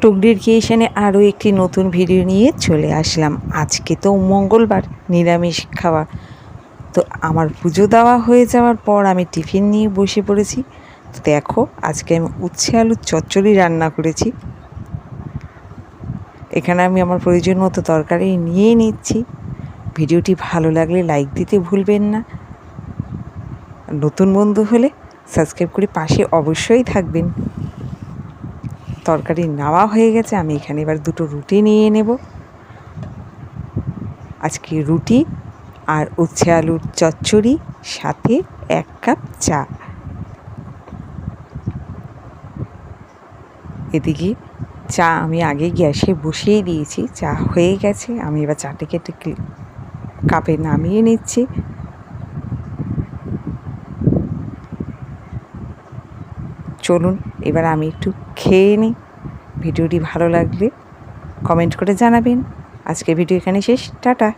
টুকরির ক্রিয়েশনে আরও একটি নতুন ভিডিও নিয়ে চলে আসলাম। আজকে তো মঙ্গলবার, নিরামিষ খাওয়া। তো আমার পুজো দেওয়া হয়ে যাওয়ার পর আমি টিফিন নিয়ে বসে পড়েছি। তো দেখো, আজকে আমি উচ্ছে আলুর চচ্চড়ি রান্না করেছি। এখানে আমি আমার প্রয়োজন মতো তরকারি নিয়ে নিচ্ছি। ভিডিওটি ভালো লাগলে লাইক দিতে ভুলবেন না। নতুন বন্ধু হলে সাবস্ক্রাইব করে পাশে অবশ্যই থাকবেন। তরকারি নেওয়া হয়ে গেছে, আমি এখানে এবার দুটো রুটি নিয়ে নেব। আজকে রুটি আর উচ্ছে আলুর চচ্চড়ি, সাথে 1 কাপ চা। এদিকে চা আমি আগে গ্যাসে বসিয়ে দিয়েছি, চা হয়ে গেছে। আমি এবার চাটাকে কাপে নামিয়ে নিচ্ছি। চলুন এবার আমি একটু খেয়ে নিই। ভিডিওটি ভালো লাগলে কমেন্ট করে জানাবেন। আজকে ভিডিও এখানে শেষ, টাটা।